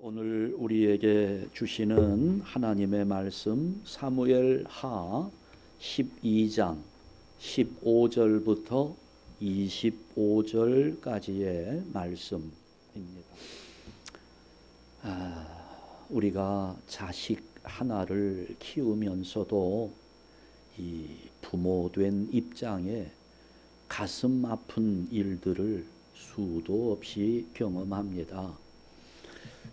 오늘 우리에게 주시는 하나님의 말씀 사무엘하 12장 15절부터 25절까지의 말씀입니다. 우리가 자식 하나를 키우면서도 이 부모된 입장에 가슴 아픈 일들을 수도 없이 경험합니다.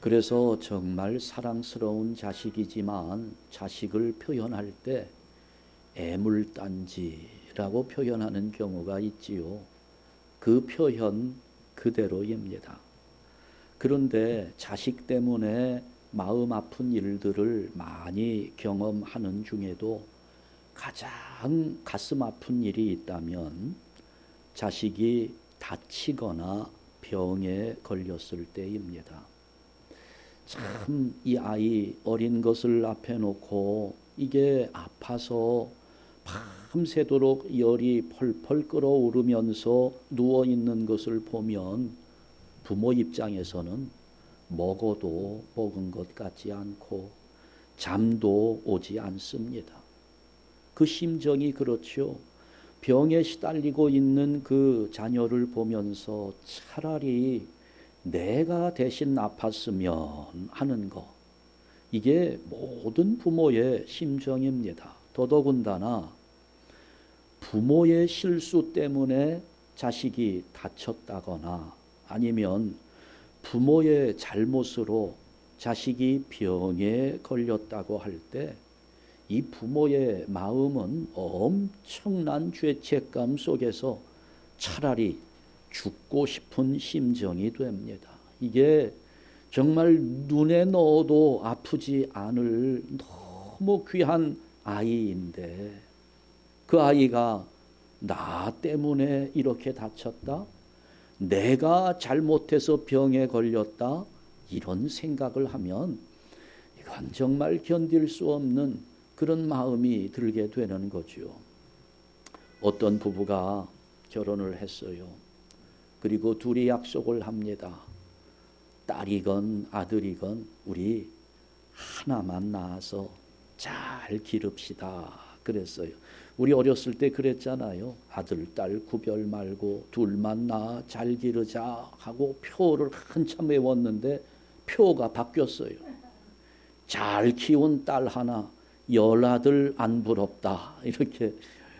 그래서 정말 사랑스러운 자식이지만 자식을 표현할 때 애물단지라고 표현하는 경우가 있지요. 그 표현 그대로입니다. 그런데 자식 때문에 마음 아픈 일들을 많이 경험하는 중에도 가장 가슴 아픈 일이 있다면 자식이 다치거나 병에 걸렸을 때입니다. 참 이 아이 어린 것을 앞에 놓고 이게 아파서 밤새도록 열이 펄펄 끓어오르면서 누워있는 것을 보면 부모 입장에서는 먹어도 먹은 것 같지 않고 잠도 오지 않습니다. 그 심정이 그렇죠. 병에 시달리고 있는 그 자녀를 보면서 차라리 내가 대신 아팠으면 하는 거, 이게 모든 부모의 심정입니다. 더더군다나 부모의 실수 때문에 자식이 다쳤다거나 아니면 부모의 잘못으로 자식이 병에 걸렸다고 할 때 이 부모의 마음은 엄청난 죄책감 속에서 차라리 죽고 싶은 심정이 됩니다. 이게 정말 눈에 넣어도 아프지 않을 너무 귀한 아이인데 그 아이가 나 때문에 이렇게 다쳤다? 내가 잘못해서 병에 걸렸다? 이런 생각을 하면 이건 정말 견딜 수 없는 그런 마음이 들게 되는 거죠. 어떤 부부가 결혼을 했어요. 그리고 둘이 약속을 합니다. 딸이건 아들이건 우리 하나만 낳아서 잘 기릅시다 그랬어요. 우리 어렸을 때 그랬잖아요. 아들 딸 구별 말고 둘만 낳아 잘 기르자 하고 표를 한참 외웠는데 표가 바뀌었어요. 잘 키운 딸 하나, 열 아들 안 부럽다 이렇게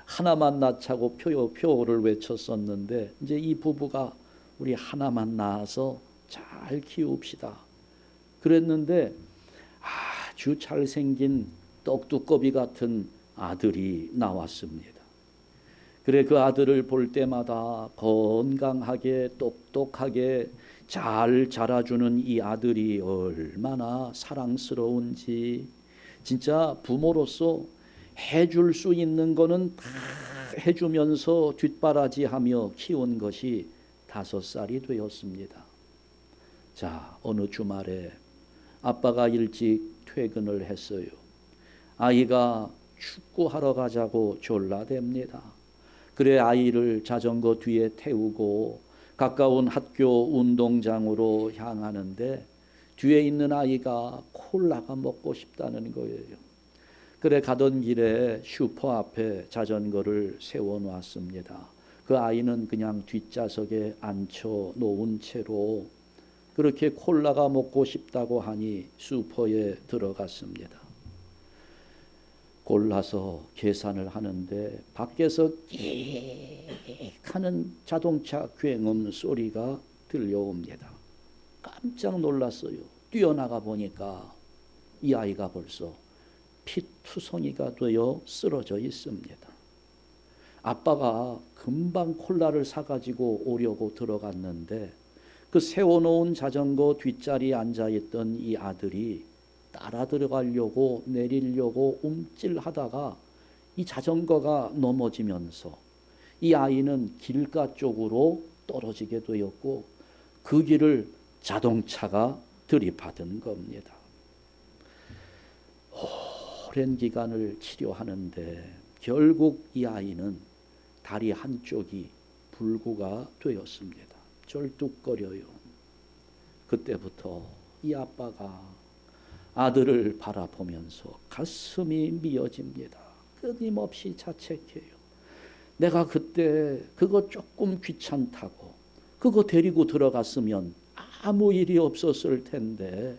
하나만 낳자고 표를 외쳤었는데 이제 이 부부가 우리 하나만 낳아서 잘 키웁시다 그랬는데 아주 잘생긴 떡두꺼비 같은 아들이 나왔습니다. 그래 그 아들을 볼 때마다 건강하게 똑똑하게 잘 자라주는 이 아들이 얼마나 사랑스러운지 진짜 부모로서 해줄 수 있는 거는 다 해주면서 뒷바라지하며 키운 것이 5살이 되었습니다. 자, 어느 주말에 아빠가 일찍 퇴근을 했어요. 아이가 축구하러 가자고 졸라댑니다. 그래 아이를 자전거 뒤에 태우고 가까운 학교 운동장으로 향하는데 뒤에 있는 아이가 콜라가 먹고 싶다는 거예요. 그래 가던 길에 슈퍼 앞에 자전거를 세워놓았습니다. 그 아이는 그냥 뒷좌석에 앉혀 놓은 채로 그렇게 콜라가 먹고 싶다고 하니 슈퍼에 들어갔습니다. 골라서 계산을 하는데 밖에서 끽 하는 자동차 굉음 소리가 들려옵니다. 깜짝 놀랐어요. 뛰어나가 보니까 이 아이가 벌써 피투성이가 되어 쓰러져 있습니다. 아빠가 금방 콜라를 사가지고 오려고 들어갔는데 그 세워놓은 자전거 뒷자리에 앉아있던 이 아들이 따라 들어가려고 내리려고 움찔하다가 이 자전거가 넘어지면서 이 아이는 길가 쪽으로 떨어지게 되었고 그 길을 자동차가 들이받은 겁니다. 오랜 기간을 치료하는데 결국 이 아이는 다리 한쪽이 불구가 되었습니다. 절뚝거려요. 그때부터 이 아빠가 아들을 바라보면서 가슴이 미어집니다. 끊임없이 자책해요. 내가 그때 그거 조금 귀찮다고 그거 데리고 들어갔으면 아무 일이 없었을 텐데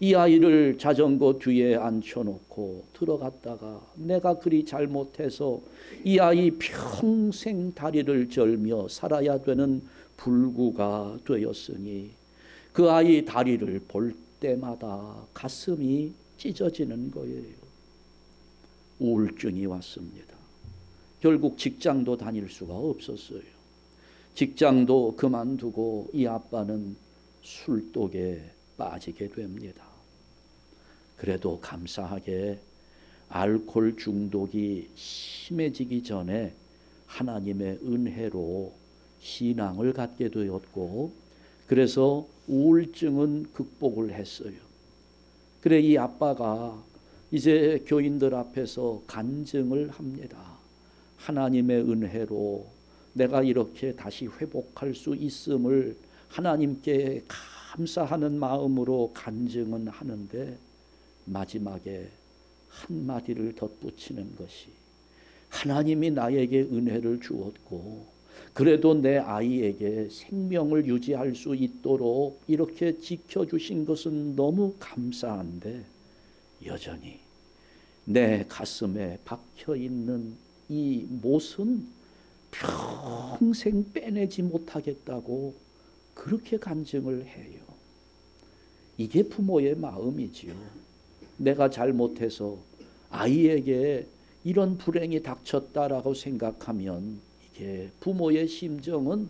이 아이를 자전거 뒤에 앉혀놓고 들어갔다가 내가 그리 잘못해서 이 아이 평생 다리를 절며 살아야 되는 불구가 되었으니 그 아이 다리를 볼 때마다 가슴이 찢어지는 거예요. 우울증이 왔습니다. 결국 직장도 다닐 수가 없었어요. 직장도 그만두고 이 아빠는 술독에 빠지게 됩니다. 그래도 감사하게 알코올 중독이 심해지기 전에 하나님의 은혜로 신앙을 갖게 되었고, 그래서 우울증은 극복을 했어요. 그래 이 아빠가 이제 교인들 앞에서 간증을 합니다. 하나님의 은혜로 내가 이렇게 다시 회복할 수 있음을 하나님께 감사하는 마음으로 간증은 하는데 마지막에 한마디를 덧붙이는 것이 하나님이 나에게 은혜를 주었고 그래도 내 아이에게 생명을 유지할 수 있도록 이렇게 지켜주신 것은 너무 감사한데 여전히 내 가슴에 박혀있는 이 못은 평생 빼내지 못하겠다고 그렇게 간증을 해요. 이게 부모의 마음이지요. 내가 잘못해서 아이에게 이런 불행이 닥쳤다라고 생각하면 이게 부모의 심정은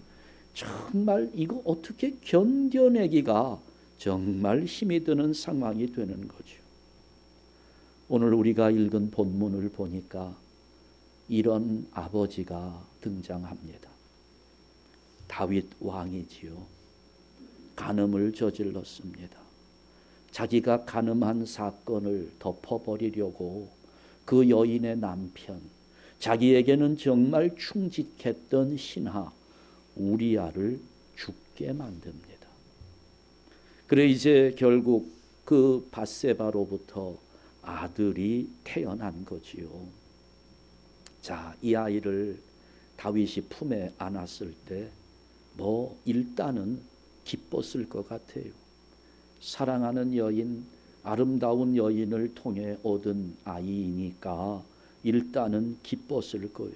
정말 이거 어떻게 견뎌내기가 정말 힘이 드는 상황이 되는 거죠. 오늘 우리가 읽은 본문을 보니까 이런 아버지가 등장합니다. 다윗 왕이지요. 간음을 저질렀습니다. 자기가 간음한 사건을 덮어버리려고 그 여인의 남편, 자기에게는 정말 충직했던 신하 우리아를 죽게 만듭니다. 그래 이제 결국 그 밧세바로부터 아들이 태어난 거지요. 자, 이 아이를 다윗이 품에 안았을 때 일단은 기뻤을 것 같아요. 사랑하는 여인, 아름다운 여인을 통해 얻은 아이이니까 일단은 기뻤을 거예요.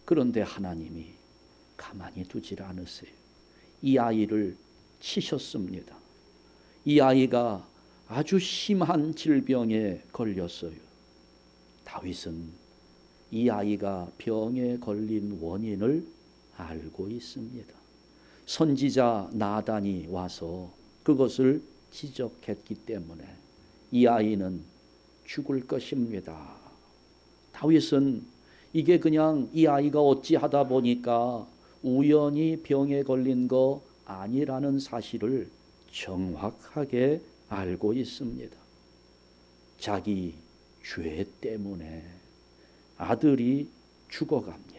그런데 하나님이 가만히 두질 않으세요. 이 아이를 치셨습니다. 이 아이가 아주 심한 질병에 걸렸어요. 다윗은 이 아이가 병에 걸린 원인을 알고 있습니다. 선지자 나단이 와서 그것을 지적했기 때문에 이 아이는 죽을 것입니다. 다윗은 이게 그냥 이 아이가 어찌하다 보니까 우연히 병에 걸린 거 아니라는 사실을 정확하게 알고 있습니다. 자기 죄 때문에 아들이 죽어갑니다.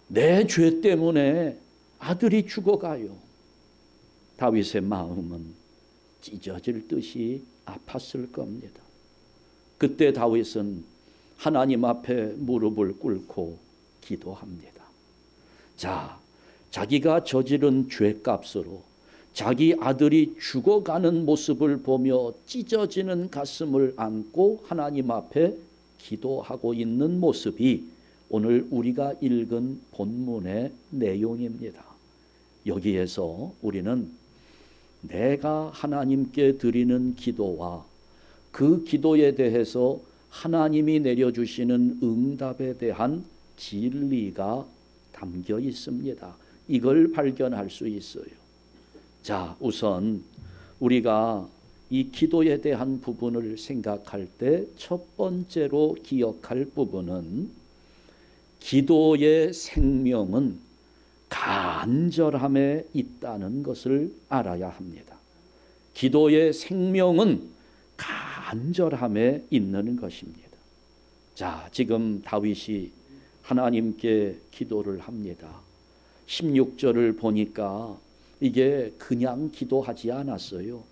내 죄 때문에 아들이 죽어가요. 다윗의 마음은 찢어질 듯이 아팠을 겁니다. 그때 다윗은 하나님 앞에 무릎을 꿇고 기도합니다. 자, 자기가 저지른 죄값으로 자기 아들이 죽어가는 모습을 보며 찢어지는 가슴을 안고 하나님 앞에 기도하고 있는 모습이 오늘 우리가 읽은 본문의 내용입니다. 여기에서 우리는 내가 하나님께 드리는 기도와 그 기도에 대해서 하나님이 내려주시는 응답에 대한 진리가 담겨 있습니다. 이걸 발견할 수 있어요. 자, 우선 우리가 이 기도에 대한 부분을 생각할 때 첫 번째로 기억할 부분은 기도의 생명은 간절함에 있다는 것을 알아야 합니다. 기도의 생명은 간절함에 있는 것입니다. 자, 지금 다윗이 하나님께 기도를 합니다. 16절을 보니까 이게 그냥 기도하지 않았어요.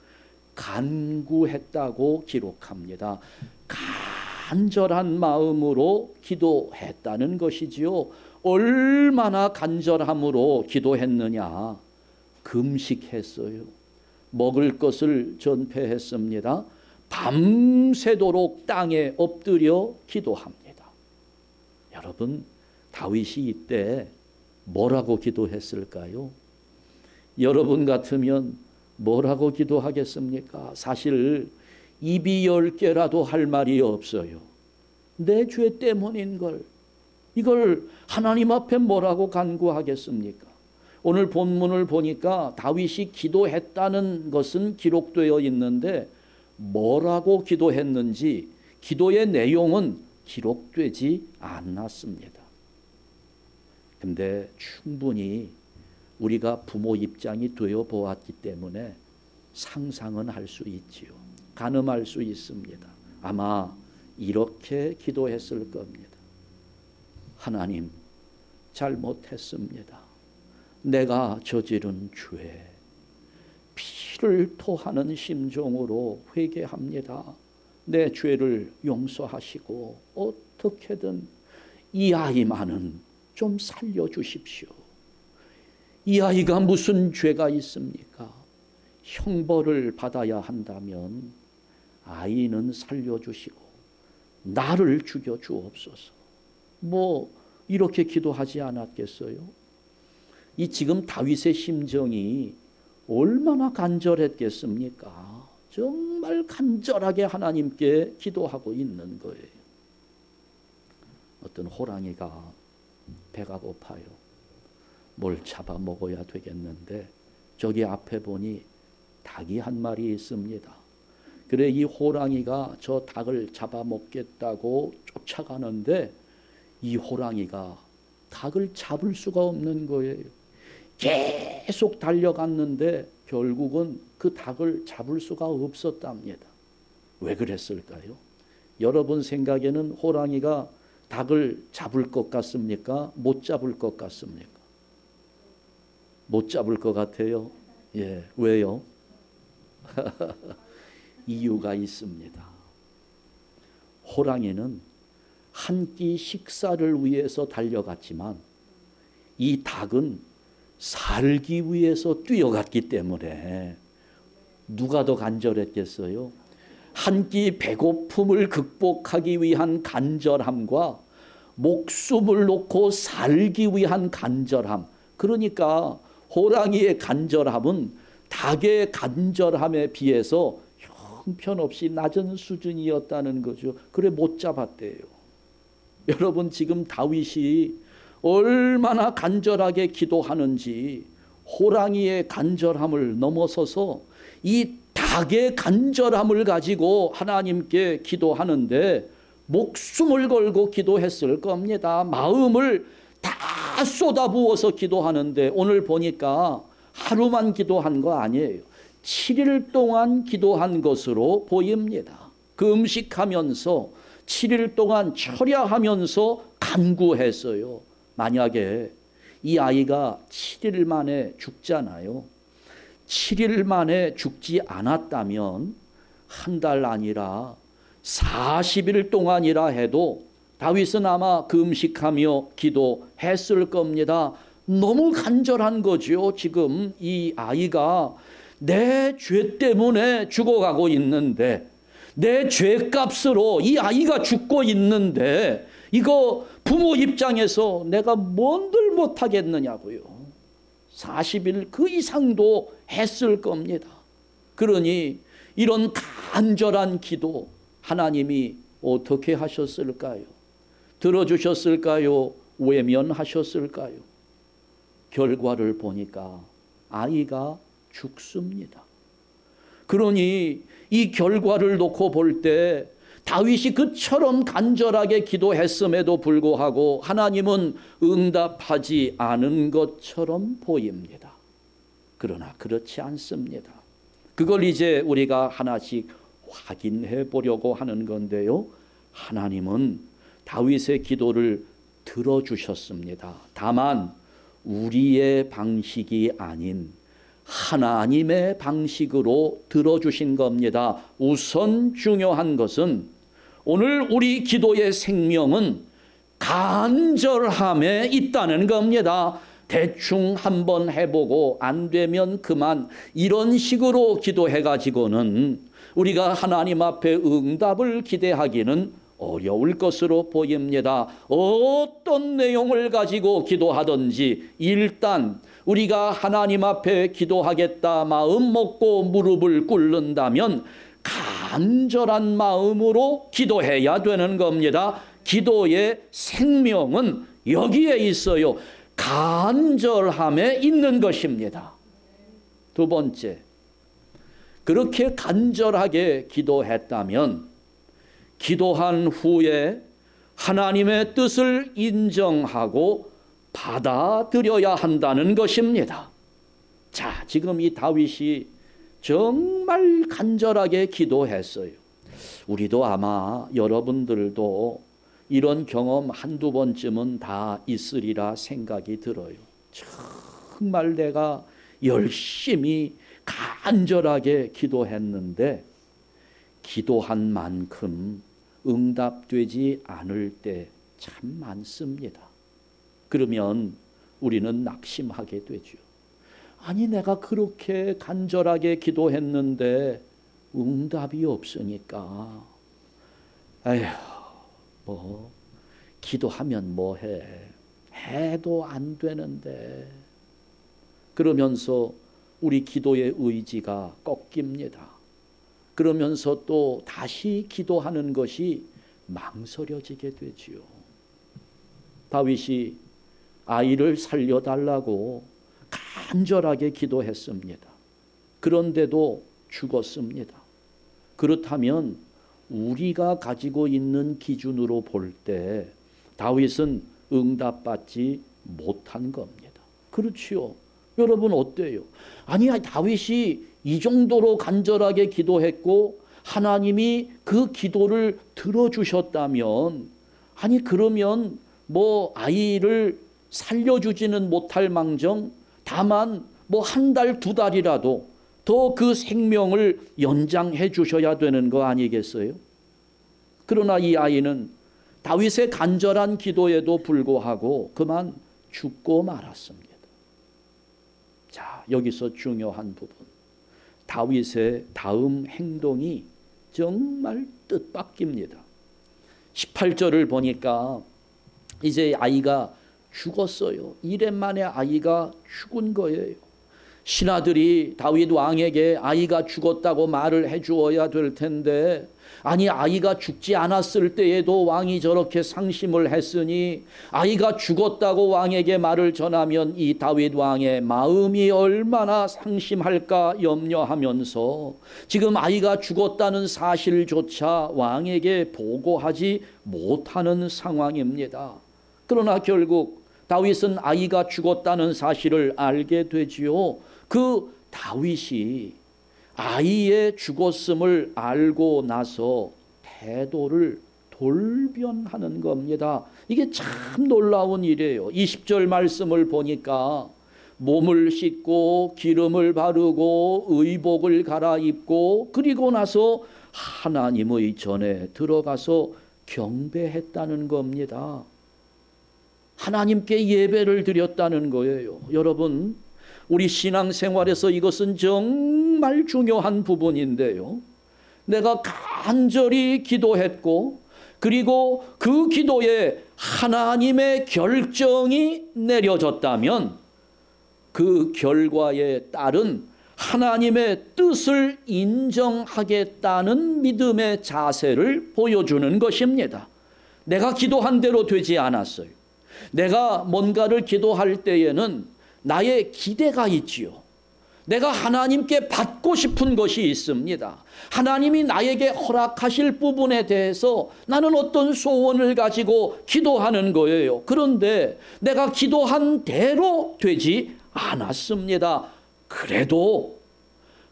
간구했다고 기록합니다. 간절한 마음으로 기도했다는 것이지요. 얼마나 간절함으로 기도했느냐. 금식했어요. 먹을 것을 전폐했습니다. 밤새도록 땅에 엎드려 기도합니다. 여러분, 다윗이 이때 뭐라고 기도했을까요? 여러분 같으면 뭐라고 기도하겠습니까? 사실 입이 10개라도 할 말이 없어요. 내 죄 때문인 걸, 이걸 하나님 앞에 뭐라고 간구하겠습니까? 오늘 본문을 보니까 다윗이 기도했다는 것은 기록되어 있는데 뭐라고 기도했는지 기도의 내용은 기록되지 않았습니다. 근데 충분히 우리가 부모 입장이 되어 보았기 때문에 상상은 할 수 있지요. 가늠할 수 있습니다. 아마 이렇게 기도했을 겁니다. 하나님, 잘못했습니다. 내가 저지른 죄, 피를 토하는 심정으로 회개합니다. 내 죄를 용서하시고 어떻게든 이 아이만은 좀 살려주십시오. 이 아이가 무슨 죄가 있습니까? 형벌을 받아야 한다면 아이는 살려주시고 나를 죽여 주옵소서. 뭐 이렇게 기도하지 않았겠어요? 이 지금 다윗의 심정이 얼마나 간절했겠습니까? 정말 간절하게 하나님께 기도하고 있는 거예요. 어떤 호랑이가 배가 고파요. 뭘 잡아 먹어야 되겠는데 저기 앞에 보니 닭이 한 마리 있습니다. 그래 이 호랑이가 저 닭을 잡아 먹겠다고 쫓아가는데 이 호랑이가 닭을 잡을 수가 없는 거예요. 계속 달려갔는데 결국은 그 닭을 잡을 수가 없었답니다. 왜 그랬을까요? 여러분 생각에는 호랑이가 닭을 잡을 것 같습니까? 못 잡을 것 같습니까? 못 잡을 것 같아요. 예, 왜요? 이유가 있습니다. 호랑이는 한 끼 식사를 위해서 달려갔지만 이 닭은 살기 위해서 뛰어갔기 때문에 누가 더 간절했겠어요? 한 끼 배고픔을 극복하기 위한 간절함과 목숨을 놓고 살기 위한 간절함. 그러니까 호랑이의 간절함은 닭의 간절함에 비해서 형편없이 낮은 수준이었다는 거죠. 그래 못 잡았대요. 여러분 지금 다윗이 얼마나 간절하게 기도하는지 호랑이의 간절함을 넘어서서 이 닭의 간절함을 가지고 하나님께 기도하는데 목숨을 걸고 기도했을 겁니다. 마음을 다 쏟아부어서 기도하는데 오늘 보니까 하루만 기도한 거 아니에요. 7일 동안 기도한 것으로 보입니다. 금식하면서 7일 동안 철야하면서 간구했어요. 만약에 이 아이가 7일 만에 죽잖아요. 7일 만에 죽지 않았다면 한 달 아니라 40일 동안이라 해도 다윗은 아마 금식하며 기도했을 겁니다. 너무 간절한 거죠. 지금 이 아이가 내 죄 때문에 죽어가고 있는데 내 죄값으로 이 아이가 죽고 있는데 이거 부모 입장에서 내가 뭔들 못하겠느냐고요. 40일 그 이상도 했을 겁니다. 그러니 이런 간절한 기도 하나님이 어떻게 하셨을까요? 들어주셨을까요? 외면하셨을까요? 결과를 보니까 아이가 죽습니다. 그러니 이 결과를 놓고 볼 때 다윗이 그처럼 간절하게 기도했음에도 불구하고 하나님은 응답하지 않은 것처럼 보입니다. 그러나 그렇지 않습니다. 그걸 이제 우리가 하나씩 확인해 보려고 하는 건데요. 하나님은 다윗의 기도를 들어주셨습니다. 다만 우리의 방식이 아닌 하나님의 방식으로 들어주신 겁니다. 우선 중요한 것은 오늘 우리 기도의 생명은 간절함에 있다는 겁니다. 대충 한번 해보고 안 되면 그만, 이런 식으로 기도해가지고는 우리가 하나님 앞에 응답을 기대하기는 어려울 것으로 보입니다. 어떤 내용을 가지고 기도하든지 일단 우리가 하나님 앞에 기도하겠다 마음 먹고 무릎을 꿇는다면 간절한 마음으로 기도해야 되는 겁니다. 기도의 생명은 여기에 있어요. 간절함에 있는 것입니다. 두 번째, 그렇게 간절하게 기도했다면 기도한 후에 하나님의 뜻을 인정하고 받아들여야 한다는 것입니다. 자, 지금 이 다윗이 정말 간절하게 기도했어요. 우리도 아마 여러분들도 이런 경험 한두 번쯤은 다 있으리라 생각이 들어요. 정말 내가 열심히 간절하게 기도했는데 기도한 만큼 응답되지 않을 때 참 많습니다. 그러면 우리는 낙심하게 되죠. 아니, 내가 그렇게 간절하게 기도했는데 응답이 없으니까 에휴, 뭐 기도하면 뭐해, 해도 안 되는데, 그러면서 우리 기도의 의지가 꺾입니다. 그러면서 또 다시 기도하는 것이 망설여지게 되지요. 다윗이 아이를 살려달라고 간절하게 기도했습니다. 그런데도 죽었습니다. 그렇다면 우리가 가지고 있는 기준으로 볼 때 다윗은 응답받지 못한 겁니다. 그렇지요. 여러분 어때요? 아니, 다윗이 이 정도로 간절하게 기도했고 하나님이 그 기도를 들어주셨다면, 아니 그러면 뭐 아이를 살려주지는 못할 망정 다만 뭐 한 달, 두 달이라도 더 그 생명을 연장해 주셔야 되는 거 아니겠어요? 그러나 이 아이는 다윗의 간절한 기도에도 불구하고 그만 죽고 말았습니다. 자, 여기서 중요한 부분, 다윗의 다음 행동이 정말 뜻밖입니다. 18절을 보니까 이제 아이가 죽었어요. 이래 만에 아이가 죽은 거예요. 신하들이 다윗 왕에게 아이가 죽었다고 말을 해주어야 될 텐데, 아니 아이가 죽지 않았을 때에도 왕이 저렇게 상심을 했으니 아이가 죽었다고 왕에게 말을 전하면 이 다윗 왕의 마음이 얼마나 상심할까 염려하면서 지금 아이가 죽었다는 사실조차 왕에게 보고하지 못하는 상황입니다. 그러나 결국 다윗은 아이가 죽었다는 사실을 알게 되지요. 그 다윗이 아이의 죽었음을 알고 나서 태도를 돌변하는 겁니다. 이게 참 놀라운 일이에요. 20절 말씀을 보니까 몸을 씻고 기름을 바르고 의복을 갈아입고 그리고 나서 하나님의 전에 들어가서 경배했다는 겁니다. 하나님께 예배를 드렸다는 거예요. 여러분, 우리 신앙생활에서 이것은 정말 중요한 부분인데요. 내가 간절히 기도했고 그리고 그 기도에 하나님의 결정이 내려졌다면 그 결과에 따른 하나님의 뜻을 인정하겠다는 믿음의 자세를 보여주는 것입니다. 내가 기도한 대로 되지 않았어요. 내가 뭔가를 기도할 때에는 나의 기대가 있지요. 내가 하나님께 받고 싶은 것이 있습니다. 하나님이 나에게 허락하실 부분에 대해서 나는 어떤 소원을 가지고 기도하는 거예요. 그런데 내가 기도한 대로 되지 않았습니다. 그래도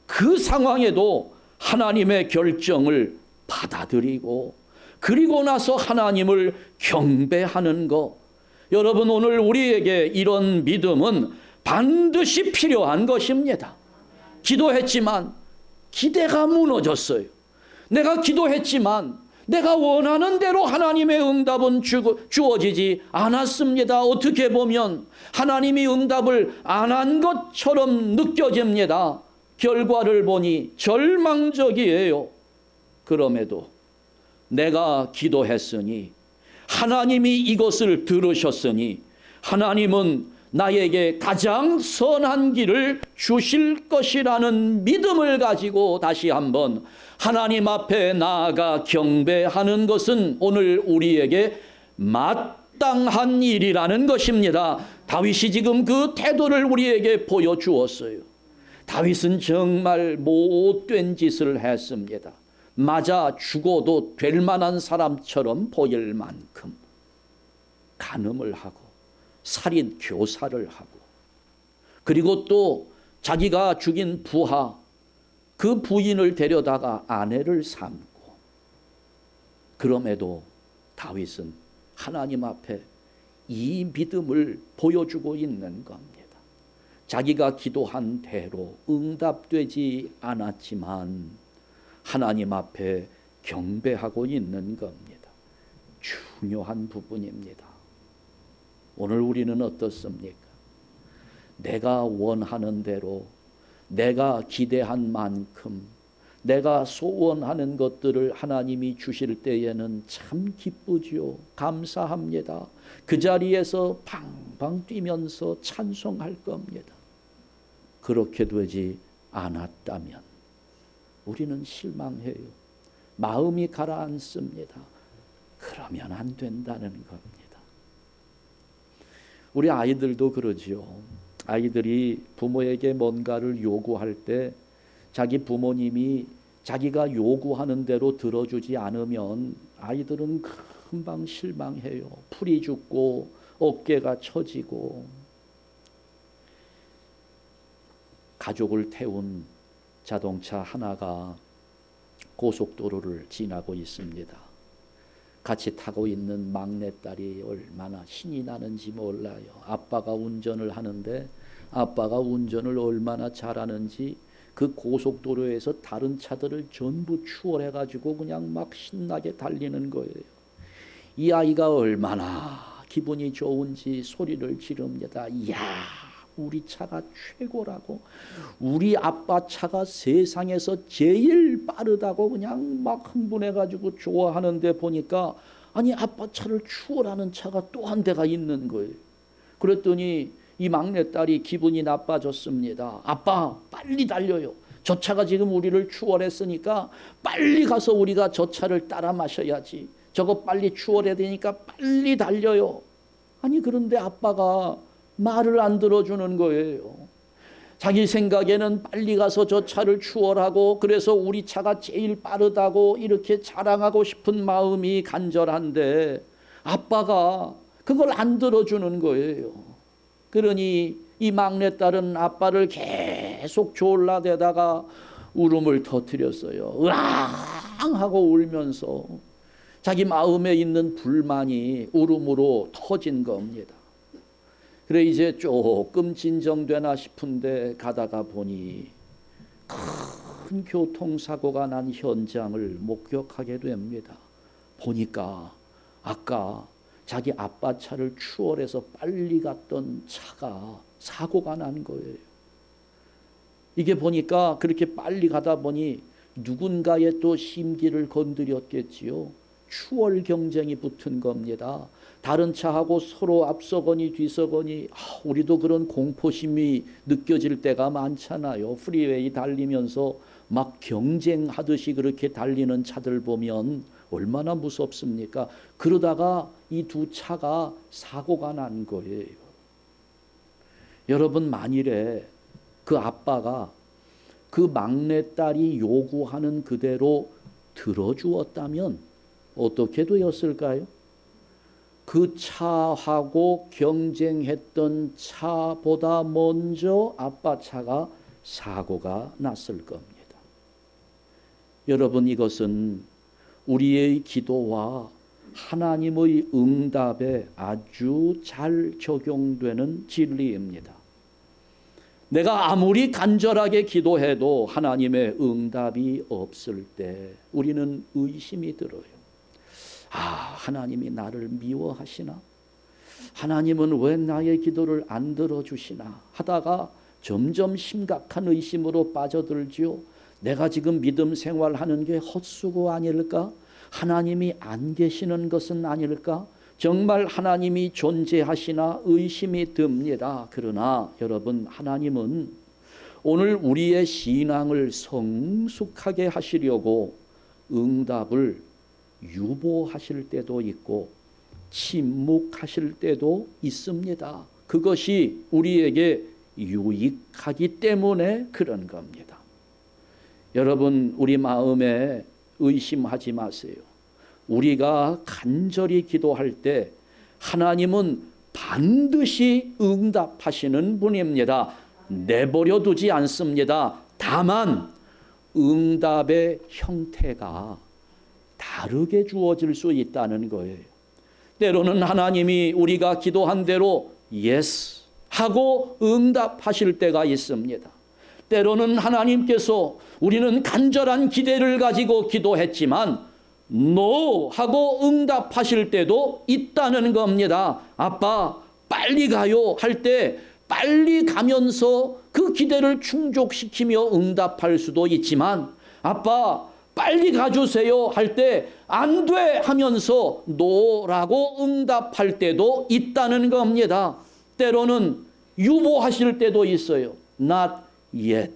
그 상황에도 하나님의 결정을 받아들이고 그리고 나서 하나님을 경배하는 것, 여러분 오늘 우리에게 이런 믿음은 반드시 필요한 것입니다. 기도했지만 기대가 무너졌어요. 내가 기도했지만 내가 원하는 대로 하나님의 응답은 주어지지 않았습니다. 어떻게 보면 하나님이 응답을 안 한 것처럼 느껴집니다. 결과를 보니 절망적이에요. 그럼에도 내가 기도했으니 하나님이 이것을 들으셨으니 하나님은 나에게 가장 선한 길을 주실 것이라는 믿음을 가지고 다시 한번 하나님 앞에 나아가 경배하는 것은 오늘 우리에게 마땅한 일이라는 것입니다. 다윗이 지금 그 태도를 우리에게 보여주었어요. 다윗은 정말 못된 짓을 했습니다. 맞아 죽어도 될 만한 사람처럼 보일 만큼 간음을 하고 살인 교사를 하고, 그리고 또 자기가 죽인 부하 그 부인을 데려다가 아내를 삼고, 그럼에도 다윗은 하나님 앞에 이 믿음을 보여주고 있는 겁니다. 자기가 기도한 대로 응답되지 않았지만 하나님 앞에 경배하고 있는 겁니다. 중요한 부분입니다. 오늘 우리는 어떻습니까? 내가 원하는 대로, 내가 기대한 만큼, 내가 소원하는 것들을 하나님이 주실 때에는 참 기쁘지요. 감사합니다. 그 자리에서 방방 뛰면서 찬송할 겁니다. 그렇게 되지 않았다면 우리는 실망해요. 마음이 가라앉습니다. 그러면 안 된다는 겁니다. 우리 아이들도 그러지요. 아이들이 부모에게 뭔가를 요구할 때 자기 부모님이 자기가 요구하는 대로 들어주지 않으면 아이들은 금방 실망해요. 풀이 죽고 어깨가 처지고. 가족을 태운 자동차 하나가 고속도로를 지나고 있습니다. 같이 타고 있는 막내딸이 얼마나 신이 나는지 몰라요. 아빠가 운전을 하는데 아빠가 운전을 얼마나 잘하는지 그 고속도로에서 다른 차들을 전부 추월해가지고 그냥 막 신나게 달리는 거예요. 이 아이가 얼마나 기분이 좋은지 소리를 지릅니다. 이야, 우리 차가 최고라고, 우리 아빠 차가 세상에서 제일 빠르다고 그냥 막 흥분해가지고 좋아하는데, 보니까 아니 아빠 차를 추월하는 차가 또 한 대가 있는 거예요. 그랬더니 이 막내딸이 기분이 나빠졌습니다. 아빠 빨리 달려요. 저 차가 지금 우리를 추월했으니까 빨리 가서 우리가 저 차를 따라 마셔야지. 저거 빨리 추월해야 되니까 빨리 달려요. 아니 그런데 아빠가 말을 안 들어주는 거예요. 자기 생각에는 빨리 가서 저 차를 추월하고 그래서 우리 차가 제일 빠르다고 이렇게 자랑하고 싶은 마음이 간절한데 아빠가 그걸 안 들어주는 거예요. 그러니 이 막내딸은 아빠를 계속 졸라대다가 울음을 터뜨렸어요. 으앙 하고 울면서 자기 마음에 있는 불만이 울음으로 터진 겁니다. 그래 이제 조금 진정되나 싶은데 가다가 보니 큰 교통사고가 난 현장을 목격하게 됩니다. 보니까 아까 자기 아빠 차를 추월해서 빨리 갔던 차가 사고가 난 거예요. 이게 보니까 그렇게 빨리 가다 보니 누군가의 또 심기를 건드렸겠지요. 추월 경쟁이 붙은 겁니다. 다른 차하고 서로 앞서거니 뒤서거니, 우리도 그런 공포심이 느껴질 때가 많잖아요. 프리웨이 달리면서 막 경쟁하듯이 그렇게 달리는 차들 보면 얼마나 무섭습니까? 그러다가 이 두 차가 사고가 난 거예요. 여러분, 만일에 그 아빠가 그 막내딸이 요구하는 그대로 들어주었다면 어떻게 되었을까요? 그 차하고 경쟁했던 차보다 먼저 아빠 차가 사고가 났을 겁니다. 여러분, 이것은 우리의 기도와 하나님의 응답에 아주 잘 적용되는 진리입니다. 내가 아무리 간절하게 기도해도 하나님의 응답이 없을 때 우리는 의심이 들어요. 하나님이 나를 미워하시나? 하나님은 왜 나의 기도를 안 들어주시나? 하다가 점점 심각한 의심으로 빠져들지요. 내가 지금 믿음 생활하는 게 헛수고 아닐까? 하나님이 안 계시는 것은 아닐까? 정말 하나님이 존재하시나 의심이 듭니다. 그러나 여러분, 하나님은 오늘 우리의 신앙을 성숙하게 하시려고 응답을 유보하실 때도 있고 침묵하실 때도 있습니다. 그것이 우리에게 유익하기 때문에 그런 겁니다. 여러분, 우리 마음에 의심하지 마세요. 우리가 간절히 기도할 때 하나님은 반드시 응답하시는 분입니다. 내버려 두지 않습니다. 다만 응답의 형태가 다르게 주어질 수 있다는 거예요. 때로는 하나님이 우리가 기도한 대로 yes 하고 응답하실 때가 있습니다. 때로는 하나님께서 우리는 간절한 기대를 가지고 기도했지만 no 하고 응답하실 때도 있다는 겁니다. 아빠 빨리 가요 할 때 빨리 가면서 그 기대를 충족시키며 응답할 수도 있지만 아빠 빨리 가주세요 할 때 안 돼 하면서 no라고 응답할 때도 있다는 겁니다. 때로는 유보하실 때도 있어요. not yet.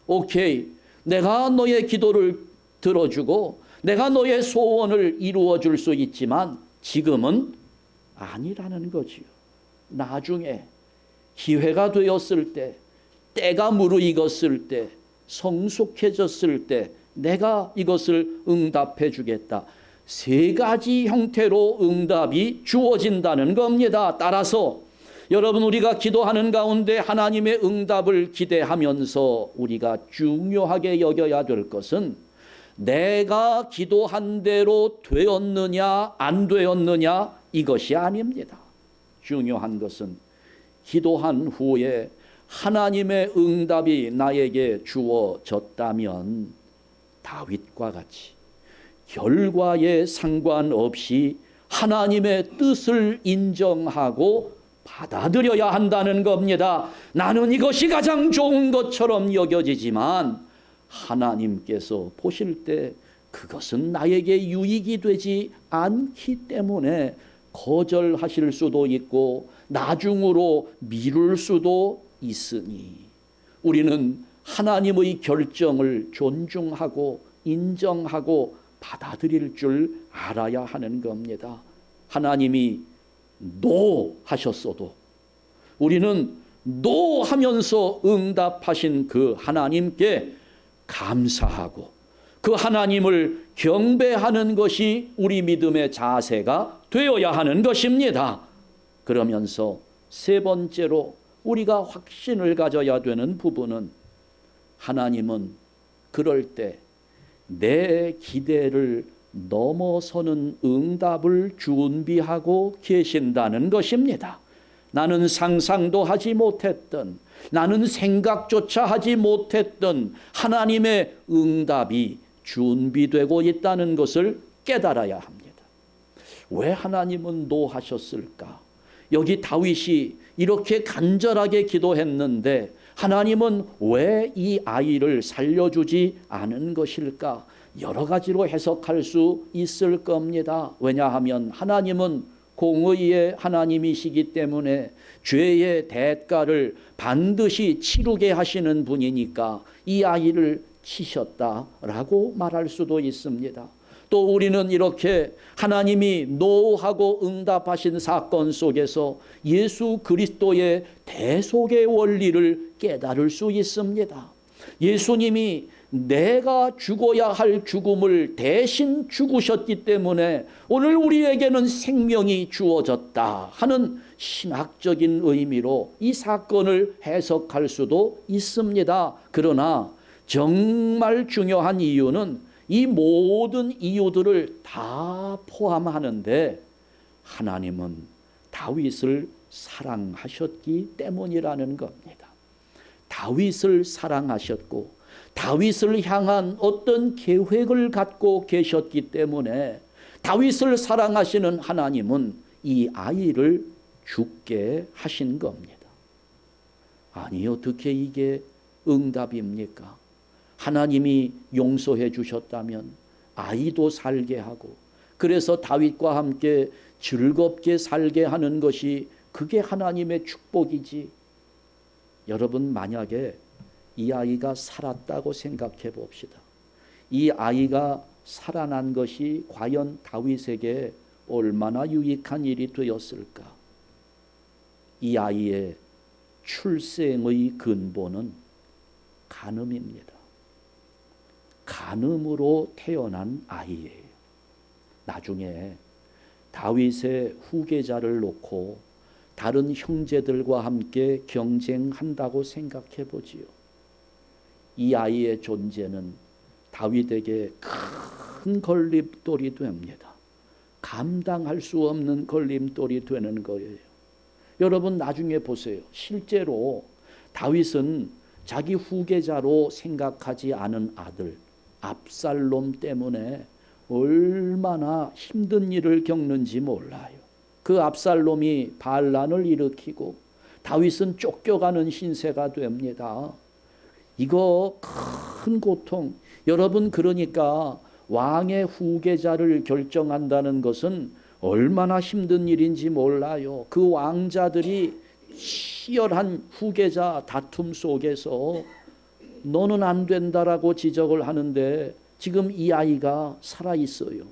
오케이. 내가 너의 기도를 들어주고 내가 너의 소원을 이루어 줄 수 있지만 지금은 아니라는 거지요. 나중에 기회가 되었을 때, 때가 무르익었을 때, 성숙해졌을 때 내가 이것을 응답해 주겠다. 세 가지 형태로 응답이 주어진다는 겁니다. 따라서 여러분, 우리가 기도하는 가운데 하나님의 응답을 기대하면서 우리가 중요하게 여겨야 될 것은 내가 기도한 대로 되었느냐 안 되었느냐 이것이 아닙니다. 중요한 것은 기도한 후에 하나님의 응답이 나에게 주어졌다면 다윗과 같이 결과에 상관없이 하나님의 뜻을 인정하고 받아들여야 한다는 겁니다. 나는 이것이 가장 좋은 것처럼 여겨지지만 하나님께서 보실 때 그것은 나에게 유익이 되지 않기 때문에 거절하실 수도 있고 나중으로 미룰 수도 있으니 우리는 하나님의 결정을 존중하고 인정하고 받아들일 줄 알아야 하는 겁니다. 하나님이 노 하셨어도 우리는 노 하면서 응답하신 그 하나님께 감사하고 그 하나님을 경배하는 것이 우리 믿음의 자세가 되어야 하는 것입니다. 그러면서 세 번째로 우리가 확신을 가져야 되는 부분은 하나님은 그럴 때 내 기대를 넘어서는 응답을 준비하고 계신다는 것입니다. 나는 상상도 하지 못했던, 나는 생각조차 하지 못했던 하나님의 응답이 준비되고 있다는 것을 깨달아야 합니다. 왜 하나님은 노하셨을까? 여기 다윗이 이렇게 간절하게 기도했는데 하나님은 왜 이 아이를 살려주지 않은 것일까? 여러 가지로 해석할 수 있을 겁니다. 왜냐하면 하나님은 공의의 하나님이시기 때문에 죄의 대가를 반드시 치르게 하시는 분이니까 이 아이를 치셨다라고 말할 수도 있습니다. 또 우리는 이렇게 하나님이 노하고 응답하신 사건 속에서 예수 그리스도의 대속의 원리를 깨달을 수 있습니다. 예수님이 내가 죽어야 할 죽음을 대신 죽으셨기 때문에 오늘 우리에게는 생명이 주어졌다 하는 신학적인 의미로 이 사건을 해석할 수도 있습니다. 그러나 정말 중요한 이유는 이 모든 이유들을 다 포함하는데 하나님은 다윗을 사랑하셨기 때문이라는 겁니다. 다윗을 사랑하셨고 다윗을 향한 어떤 계획을 갖고 계셨기 때문에 다윗을 사랑하시는 하나님은 이 아이를 죽게 하신 겁니다. 아니, 어떻게 이게 응답입니까? 하나님이 용서해 주셨다면 아이도 살게 하고, 그래서 다윗과 함께 즐겁게 살게 하는 것이 그게 하나님의 축복이지. 여러분, 만약에 이 아이가 살았다고 생각해 봅시다. 이 아이가 살아난 것이 과연 다윗에게 얼마나 유익한 일이 되었을까? 이 아이의 출생의 근본은 간음입니다. 간음으로 태어난 아이예요. 나중에 다윗의 후계자를 놓고 다른 형제들과 함께 경쟁한다고 생각해 보지요. 이 아이의 존재는 다윗에게 큰 걸림돌이 됩니다. 감당할 수 없는 걸림돌이 되는 거예요. 여러분, 나중에 보세요. 실제로 다윗은 자기 후계자로 생각하지 않은 아들 압살롬 때문에 얼마나 힘든 일을 겪는지 몰라요. 그 압살롬이 반란을 일으키고 다윗은 쫓겨가는 신세가 됩니다. 이거 큰 고통. 여러분, 그러니까 왕의 후계자를 결정한다는 것은 얼마나 힘든 일인지 몰라요. 그 왕자들이 치열한 후계자 다툼 속에서 너는 안 된다라고 지적을 하는데 지금 이 아이가 살아있어요.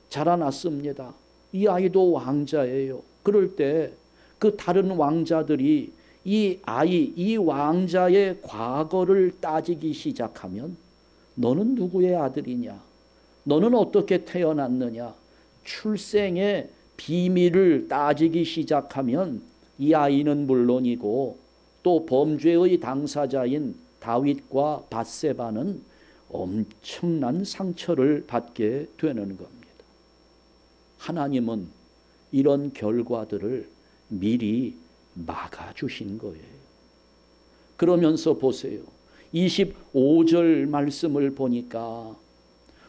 자라났습니다. 이 아이도 왕자예요. 그럴 때 그 다른 왕자들이 이 아이, 이 왕자의 과거를 따지기 시작하면 너는 누구의 아들이냐? 너는 어떻게 태어났느냐? 출생의 비밀을 따지기 시작하면 이 아이는 물론이고 또 범죄의 당사자인 다윗과 밧세바는 엄청난 상처를 받게 되는 겁니다. 하나님은 이런 결과들을 미리 막아주신 거예요. 그러면서 보세요. 25절 말씀을 보니까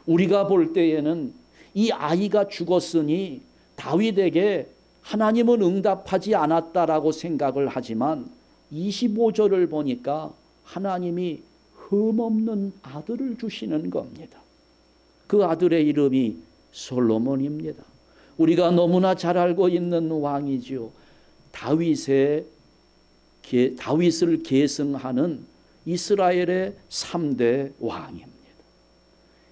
우리가 볼 때에는 이 아이가 죽었으니 다윗에게 하나님은 응답하지 않았다라고 생각을 하지만 25절을 보니까 하나님이 흠없는 아들을 주시는 겁니다. 그 아들의 이름이 솔로몬입니다. 우리가 너무나 잘 알고 있는 왕이죠. 다윗을 계승하는 이스라엘의 3대 왕입니다.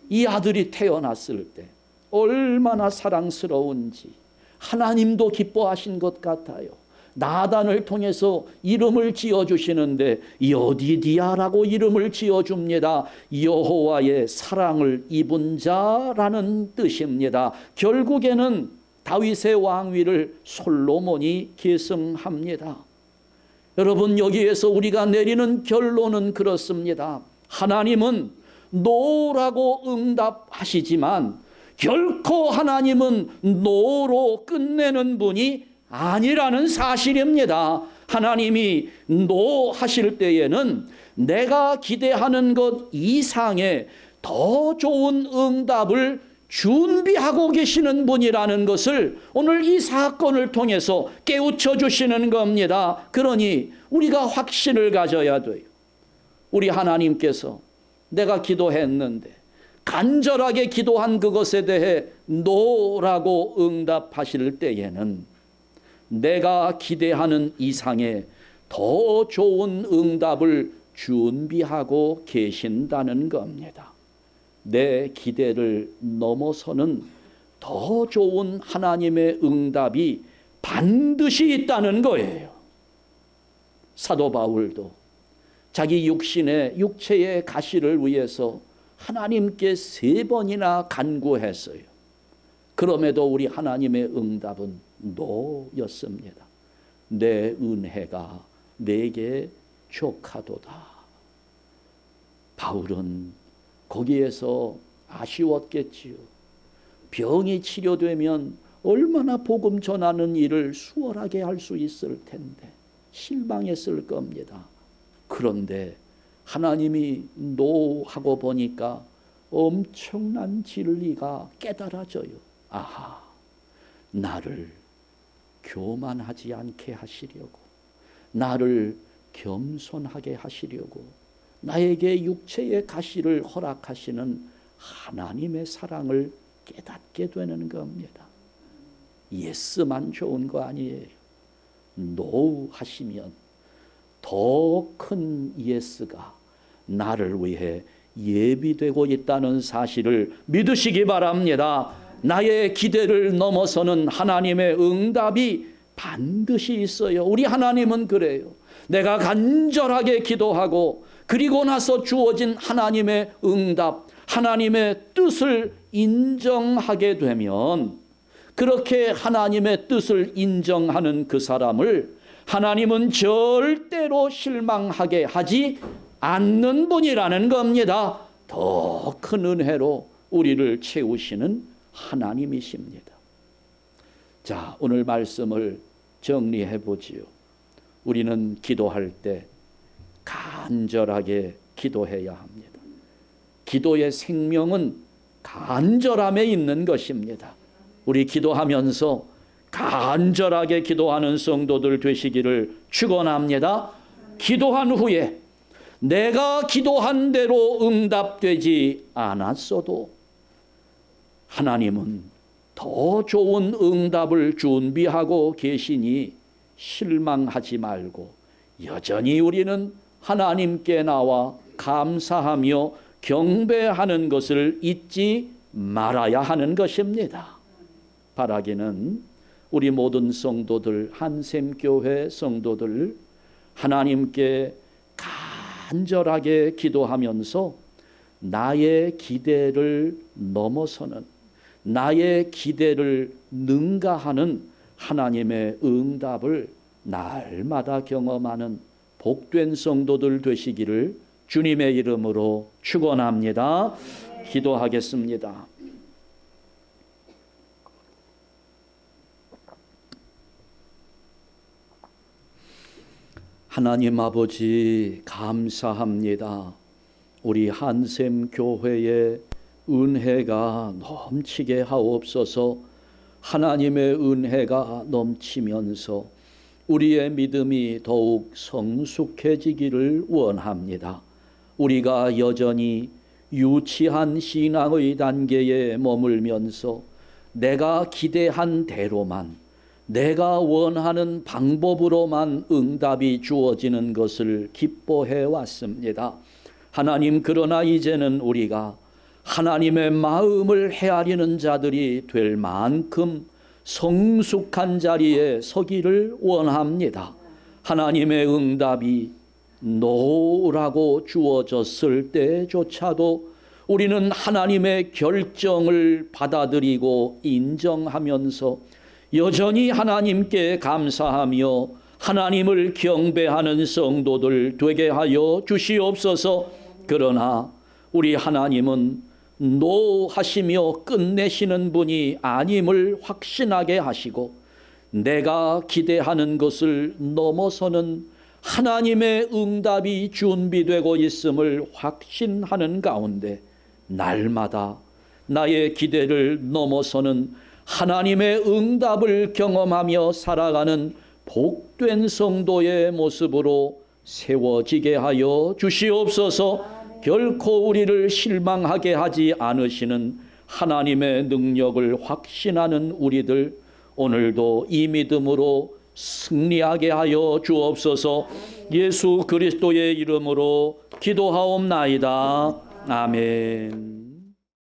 이 아들이 태어났을 때 얼마나 사랑스러운지 하나님도 기뻐하신 것 같아요. 나단을 통해서 이름을 지어주시는데 여디디아라고 이름을 지어줍니다. 여호와의 사랑을 입은 자라는 뜻입니다. 결국에는 다윗의 왕위를 솔로몬이 계승합니다. 여러분, 여기에서 우리가 내리는 결론은 그렇습니다. 하나님은 노라고 응답하시지만 결코 하나님은 노로 끝내는 분이 아니라는 사실입니다. 하나님이 노 하실 때에는 내가 기대하는 것 이상의 더 좋은 응답을 준비하고 계시는 분이라는 것을 오늘 이 사건을 통해서 깨우쳐 주시는 겁니다. 그러니 우리가 확신을 가져야 돼요. 우리 하나님께서 내가 기도했는데 간절하게 기도한 그것에 대해 노라고 응답하실 때에는 내가 기대하는 이상의 더 좋은 응답을 준비하고 계신다는 겁니다. 내 기대를 넘어서는 더 좋은 하나님의 응답이 반드시 있다는 거예요. 사도 바울도 자기 육체의 가시를 위해서 하나님께 3번이나 간구했어요. 그럼에도 우리 하나님의 응답은 노였습니다. 내 은혜가 내게 족하도다. 바울은 거기에서 아쉬웠겠지요. 병이 치료되면 얼마나 복음 전하는 일을 수월하게 할 수 있을 텐데 실망했을 겁니다. 그런데 하나님이 노하고 보니까 엄청난 진리가 깨달아져요. 아하, 나를 교만하지 않게 하시려고, 나를 겸손하게 하시려고 나에게 육체의 가시를 허락하시는 하나님의 사랑을 깨닫게 되는 겁니다. 예스만 좋은 거 아니에요. 노 하시면 더 큰 예스가 나를 위해 예비되고 있다는 사실을 믿으시기 바랍니다. 나의 기대를 넘어서는 하나님의 응답이 반드시 있어요. 우리 하나님은 그래요. 내가 간절하게 기도하고 그리고 나서 주어진 하나님의 응답, 하나님의 뜻을 인정하게 되면, 그렇게 하나님의 뜻을 인정하는 그 사람을 하나님은 절대로 실망하게 하지 않는 분이라는 겁니다. 더 큰 은혜로 우리를 채우시는 하나님이십니다. 자, 오늘 말씀을 정리해 보지요. 우리는 기도할 때 간절하게 기도해야 합니다. 기도의 생명은 간절함에 있는 것입니다. 우리 기도하면서 간절하게 기도하는 성도들 되시기를 축원합니다. 기도한 후에 내가 기도한 대로 응답되지 않았어도 하나님은 더 좋은 응답을 준비하고 계시니 실망하지 말고 여전히 우리는 하나님께 나와 감사하며 경배하는 것을 잊지 말아야 하는 것입니다. 바라기는 우리 모든 성도들, 한샘교회 성도들, 하나님께 간절하게 기도하면서 나의 기대를 넘어서는, 나의 기대를 능가하는 하나님의 응답을 날마다 경험하는 복된 성도들 되시기를 주님의 이름으로 축원합니다. 기도하겠습니다. 하나님 아버지, 감사합니다. 우리 한샘교회의 은혜가 넘치게 하옵소서. 하나님의 은혜가 넘치면서 우리의 믿음이 더욱 성숙해지기를 원합니다. 우리가 여전히 유치한 신앙의 단계에 머물면서 내가 기대한 대로만, 내가 원하는 방법으로만 응답이 주어지는 것을 기뻐해 왔습니다. 하나님, 그러나 이제는 우리가 하나님의 마음을 헤아리는 자들이 될 만큼 성숙한 자리에 서기를 원합니다. 하나님의 응답이 노라고 주어졌을 때조차도 우리는 하나님의 결정을 받아들이고 인정하면서 여전히 하나님께 감사하며 하나님을 경배하는 성도들 되게 하여 주시옵소서. 그러나 우리 하나님은 노하시며 끝내시는 분이 아님을 확신하게 하시고 내가 기대하는 것을 넘어서는 하나님의 응답이 준비되고 있음을 확신하는 가운데 날마다 나의 기대를 넘어서는 하나님의 응답을 경험하며 살아가는 복된 성도의 모습으로 세워지게 하여 주시옵소서. 결코 우리를 실망하게 하지 않으시는 하나님의 능력을 확신하는 우리들, 오늘도 이 믿음으로 승리하게 하여 주옵소서. 예수 그리스도의 이름으로 기도하옵나이다. 아멘.